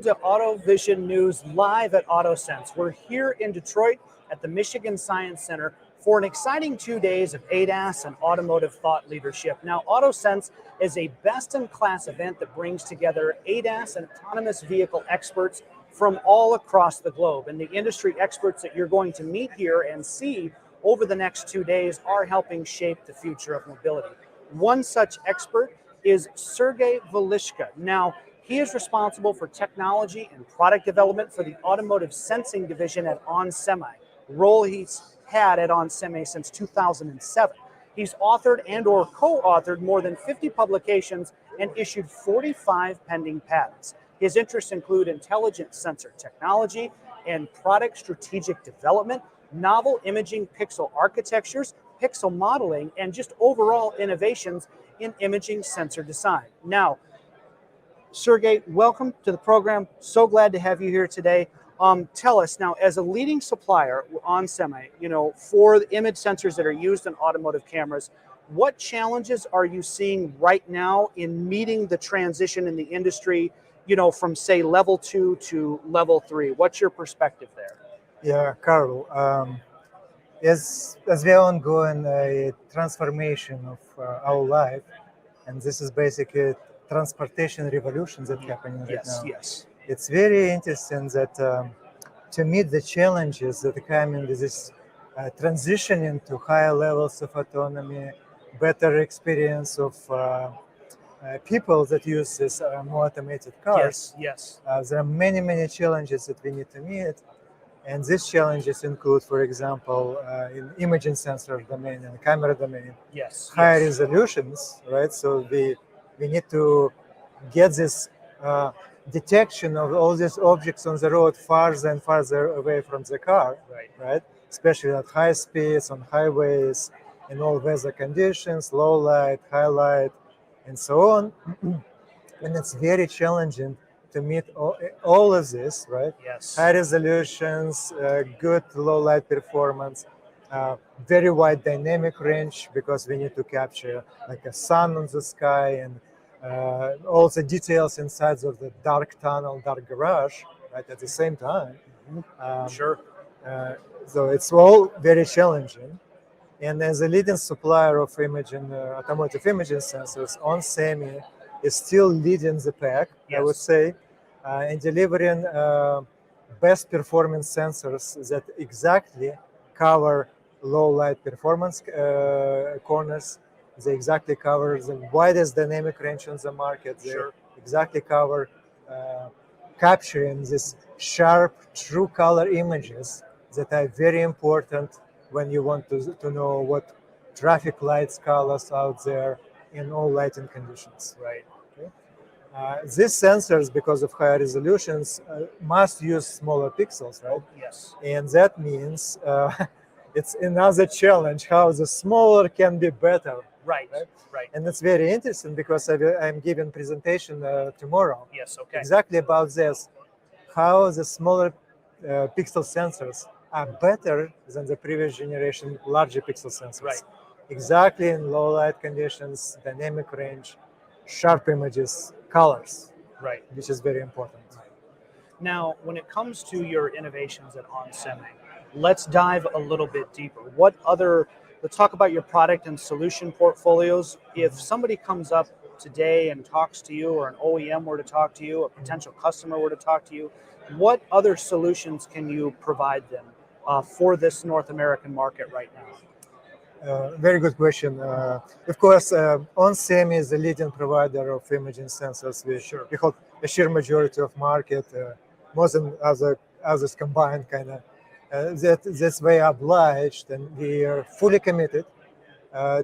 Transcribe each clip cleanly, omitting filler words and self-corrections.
to Auto Vision News live at AutoSens. We're here in Detroit at the Michigan Science Center for an exciting 2 days of ADAS and automotive thought leadership. Now, AutoSens is a best-in-class event that brings together ADAS and autonomous vehicle experts from all across the globe. And the industry experts that you're going to meet here and see over the next 2 days are helping shape the future of mobility. One such expert is Sergey Velichko. Now, he is responsible for technology and product development for the automotive sensing division at onsemi, role he's had at onsemi since 2007. He's authored and or co-authored more than 50 publications and issued 45 pending patents. His interests include intelligent sensor technology and product strategic development, novel imaging pixel architectures, pixel modeling, and just overall innovations in imaging sensor design. Now, Sergey, welcome to the program. So glad to have you here today. Tell us now, as a leading supplier onsemi, for the image sensors that are used in automotive cameras, what challenges are you seeing right now in meeting the transition in the industry, from say level 2 to level 3? What's your perspective there? Yeah, Carl. As we are ongoing a transformation of our life, and this is basically transportation revolution that's happening right now. Yes. It's very interesting that to meet the challenges that are coming with this transition into higher levels of autonomy, better experience of people that use this more automated cars. Yes. There are many challenges that we need to meet. And these challenges include, for example, in imaging sensor domain and camera domain, higher resolutions, right? So we need to get this detection of all these objects on the road farther and farther away from the car, right? Especially at high speeds, on highways, in all weather conditions, low light, high light, and so on. And it's very challenging to meet all of this, right? High resolutions, good low light performance, very wide dynamic range, because we need to capture like a sun on the sky and all the details inside of the dark tunnel, dark garage, right, at the same time. So it's all very challenging. And as a leading supplier of imaging, automotive imaging sensors, onsemi is still leading the pack, I would say, in delivering best performing sensors that exactly cover low light performance corners. They exactly cover the widest dynamic range on the market. They exactly cover capturing these sharp, true color images that are very important when you want to know what traffic lights colors out there in all lighting conditions. These sensors, because of higher resolutions, must use smaller pixels, right? And that means it's another challenge how the smaller can be better. Right. And it's very interesting because I'm giving presentation tomorrow. Okay. Exactly about this, how the smaller pixel sensors are better than the previous generation larger pixel sensors. Exactly in low light conditions, dynamic range, sharp images, colors, which is very important. Now, when it comes to your innovations at onsemi, let's dive a little bit deeper. Let's talk about your product and solution portfolios. If somebody comes up today and talks to you, or an OEM were to talk to you, a potential customer were to talk to you, what other solutions can you provide them for this North American market right now? Very good question. Of course, onsemi is the leading provider of imaging sensors. We hold a sheer majority of market, more than others combined, kind of. That's way obliged, and we are fully committed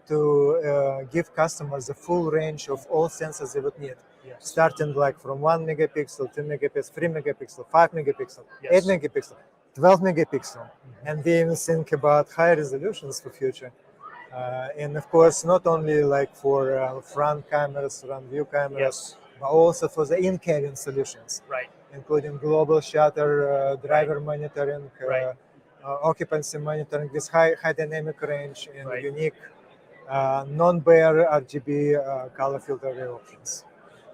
to give customers the full range of all sensors they would need, starting like from 1 megapixel, 2 megapixel, 3 megapixel, 5 megapixel, 8 megapixel, 12 megapixel, and we even think about high resolutions for future. And of course, not only like for front cameras, front view cameras, but also for the in-cabin solutions, including global shutter, driver monitoring, occupancy monitoring with high dynamic range and unique non-bare RGB color filter array options.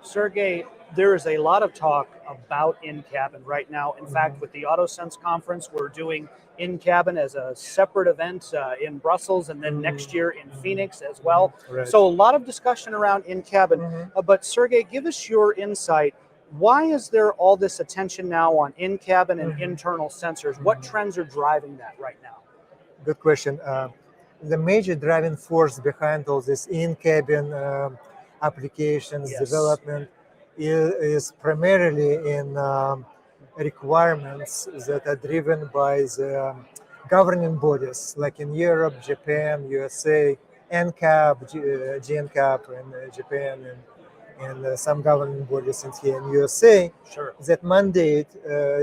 Sergey, there is a lot of talk about in-cabin right now. In fact, with the AutoSens conference, we're doing in-cabin as a separate event in Brussels, and then next year in Phoenix as well. Right. So a lot of discussion around in-cabin. But Sergey, give us your insight. Why is there all this attention now on in-cabin and internal sensors? What trends are driving that right now? Good question. The major driving force behind all this in-cabin applications development is primarily in requirements that are driven by the governing bodies, like in Europe, Japan, USA, NCAP, GNCAP in Japan, and some governing bodies in here in USA that mandate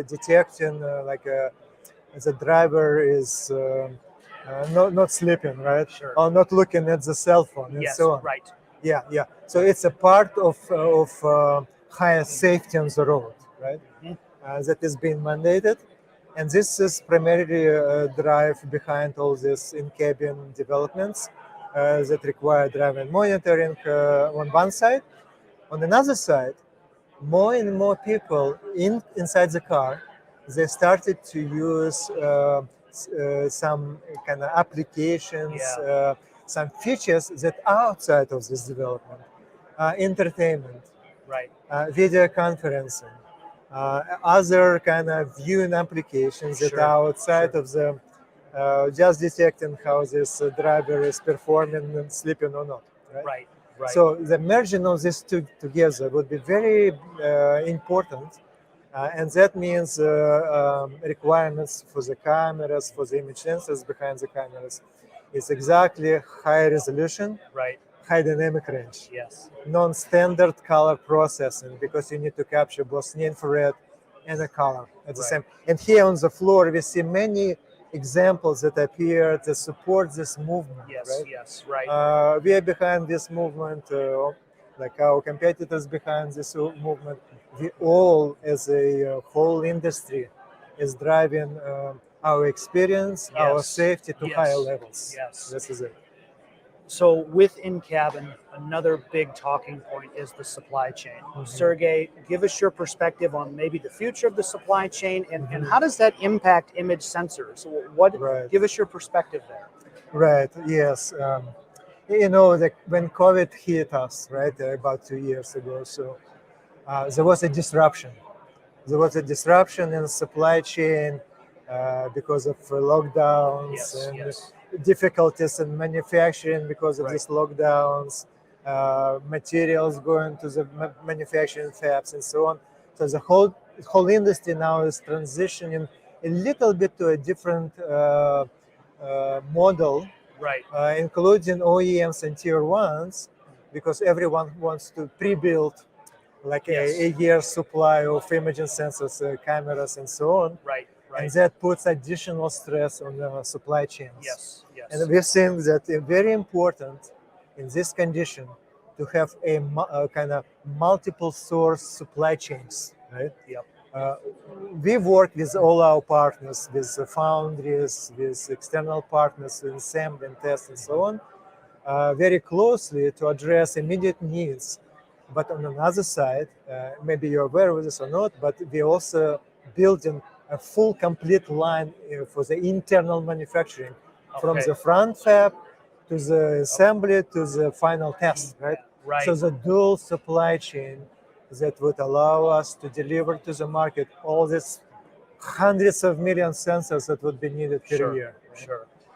detecting the driver is not sleeping, right? Or not looking at the cell phone and so on. Right. Yeah. So it's a part of higher safety on the road, right? That is being mandated, and this is primarily a drive behind all these in-cabin developments that require driving monitoring on one side. On another side, more and more people inside the car, they started to use some kind of applications, some features that are outside of this development, entertainment, video conferencing, other kind of viewing applications that are outside of the just detecting how this driver is performing and sleeping or not. Right. So the merging of these two together would be very important, and that means requirements for the cameras, for the image sensors behind the cameras. It's exactly high resolution, high dynamic range, non-standard color processing, because you need to capture both near infrared and the color at the same. And here on the floor, we see many examples that appear to support this movement. We are behind this movement, like our competitors behind this movement. We all, as a whole industry, is driving our experience, our safety to higher levels. This is it. So with in-cabin, another big talking point is the supply chain. Sergey, give us your perspective on maybe the future of the supply chain, and how does that impact image sensors? Give us your perspective there. Right, yes. You know, when COVID hit us, about 2 years ago, so there was a disruption. There was a disruption in the supply chain because of lockdowns and difficulties in manufacturing because of these lockdowns, materials going to the manufacturing fabs and so on. So the whole industry now is transitioning a little bit to a different model, including OEMs and tier ones, because everyone wants to pre-build like a year's supply of imaging sensors, cameras, and so on. And that puts additional stress on the supply chains. And we're seeing that it's very important in this condition to have a kind of multiple source supply chains, right? We work with all our partners, with the foundries, with external partners in assembly and test and so on, very closely to address immediate needs. But on another side, maybe you're aware of this or not, but we also building a full complete line for the internal manufacturing, from the front fab to the assembly to the final test, right? So the dual supply chain that would allow us to deliver to the market all these hundreds of million sensors that would be needed per year.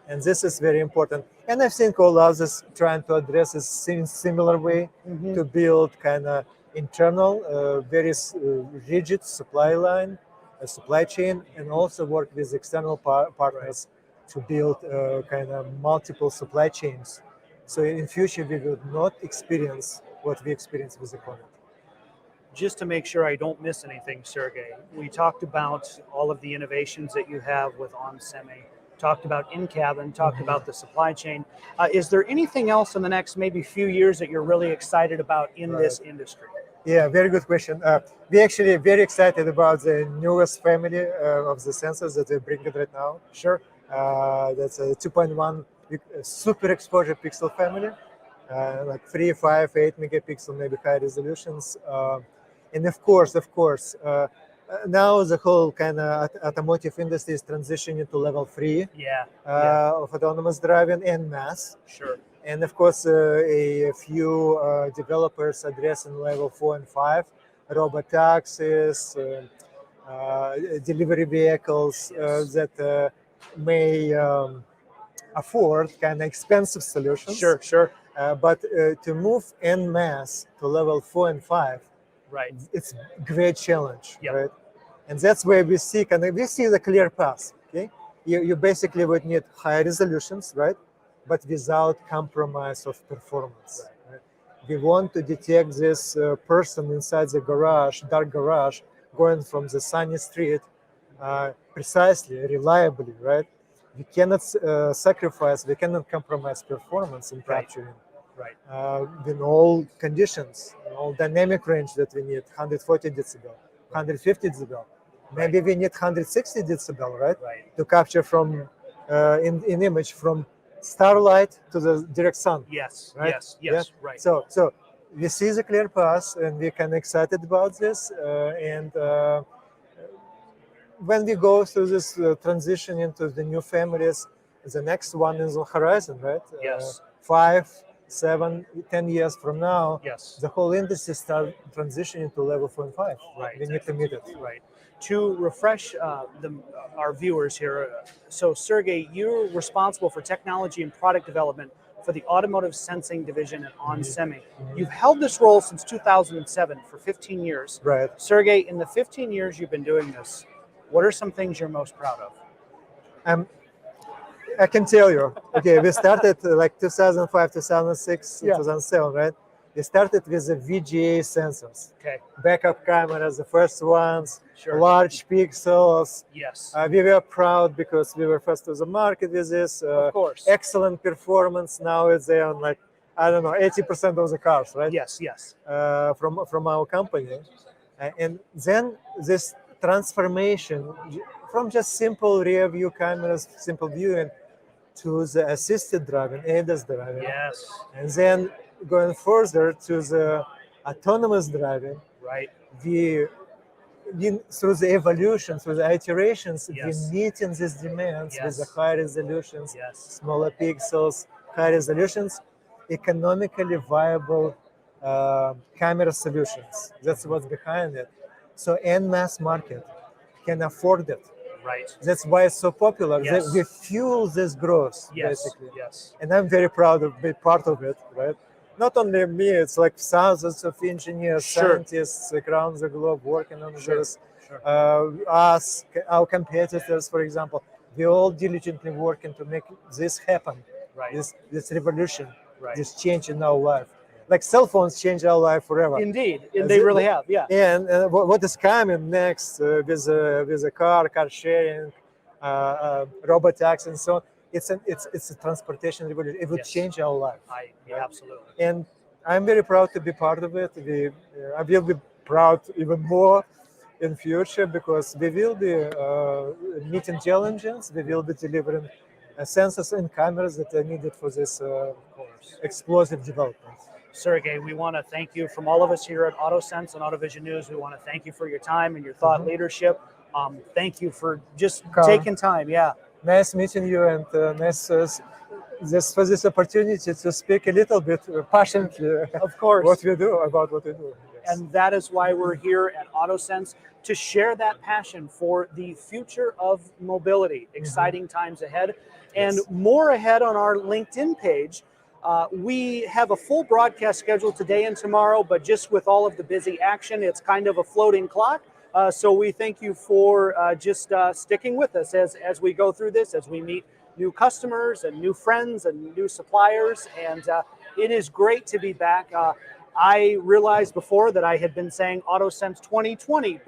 And this is very important. And I think all others trying to address this in similar way to build kind of internal, very rigid supply line, supply chain, and also work with external partners to build kind of multiple supply chains. So in future, we will not experience what we experienced with the COVID. Just to make sure I don't miss anything, Sergey, we talked about all of the innovations that you have with onsemi, talked about in-cabin, talked about the supply chain. Is there anything else in the next maybe few years that you're really excited about in this industry? Yeah, very good question. We're actually very excited about the newest family of the sensors that we're bringing right now. That's a 2.1 super exposure pixel family. like 3, 5, 8 megapixel, maybe high resolutions. And of course, now the whole kind of automotive industry is transitioning to level 3 of autonomous driving and mass. Sure. And of course, a few developers addressing level 4 and 5, robot taxis, delivery vehicles that may afford kind of expensive solutions. Sure. But to move en masse to level 4 and 5, right, it's a great challenge, right? And that's where we see the clear path. Okay, you basically would need high resolutions, right? But without compromise of performance. Right? We want to detect this person inside the garage, dark garage, going from the sunny street precisely, reliably, right? We cannot sacrifice, we cannot compromise performance in capturing. Right. In all conditions, in all dynamic range that we need, 140 decibel, 150 decibel. Maybe we need 160 decibel, right? To capture from in image from starlight to the direct sun. Yes. Right? Yes. Right. So we see the clear path, and we're kind of excited about this. And when we go through this transition into the new families, the next one is on horizon, right? Yes. 5, 7, 10 years from now, yes, the whole industry start transitioning to level 4 and 5. Right. We need to meet it. Right. To refresh our viewers here, so Sergey, you're responsible for technology and product development for the automotive sensing division at onsemi. You've held this role since 2007 for 15 years. Right. Sergey, in the 15 years you've been doing this, what are some things you're most proud of? I can tell you. Okay, we started like 2005, 2006, 2007, right? We started with the VGA sensors. Okay. Backup cameras, the first ones, Sure. large pixels. Yes. We were proud because we were first to the market with this. Of course. Excellent performance. Now it's on like, I don't know, 80% of the cars, right? Yes. From our company. And then this transformation from just simple rear view cameras, simple viewing, to the assisted driving, ADAS driving. Yes. And then going further to the autonomous driving. Right. We through the evolution, through the iterations, Yes. we meeting these demands with the high resolutions, smaller pixels, high resolutions, economically viable camera solutions. That's what's behind it. So en mass market can afford it. Right. That's why it's so popular. Yes. We fuel this growth, basically. Yes. And I'm very proud of being part of it, right? Not only me, it's like thousands of engineers, scientists around the globe working on this. Us, our competitors, for example, we all diligently working to make this happen. Right. This revolution, this change in our life. Like cell phones change our life forever. Indeed, they really have. Yeah. And what is coming next with a car sharing, robot taxi, and so on? It's a transportation revolution. It would change our life. Absolutely. And I'm very proud to be part of it. I will be proud even more in future because we will be meeting challenges. We will be delivering sensors and cameras that are needed for this explosive development. Sergey, we want to thank you from all of us here at AutoSens and AutoVision News. We want to thank you for your time and your thought leadership. Thank you for just taking time. Yeah. Nice meeting you, and nice for this opportunity to speak a little bit passionately. Of course. What we do. Yes. And that is why we're here at AutoSens, to share that passion for the future of mobility. Exciting times ahead, and more ahead on our LinkedIn page. We have a full broadcast schedule today and tomorrow, but just with all of the busy action, it's kind of a floating clock. So we thank you for just sticking with us as we go through this, as we meet new customers and new friends and new suppliers. And it is great to be back. I realized before that I had been saying AutoSens 2020.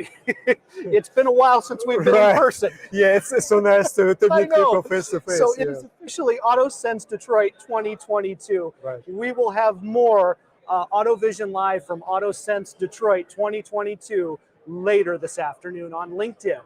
It's been a while since we've been in person. Yeah, it's so nice to meet people face to face. So it is officially AutoSens Detroit 2022. Right. We will have more AutoVision Live from AutoSens Detroit 2022 later this afternoon on LinkedIn.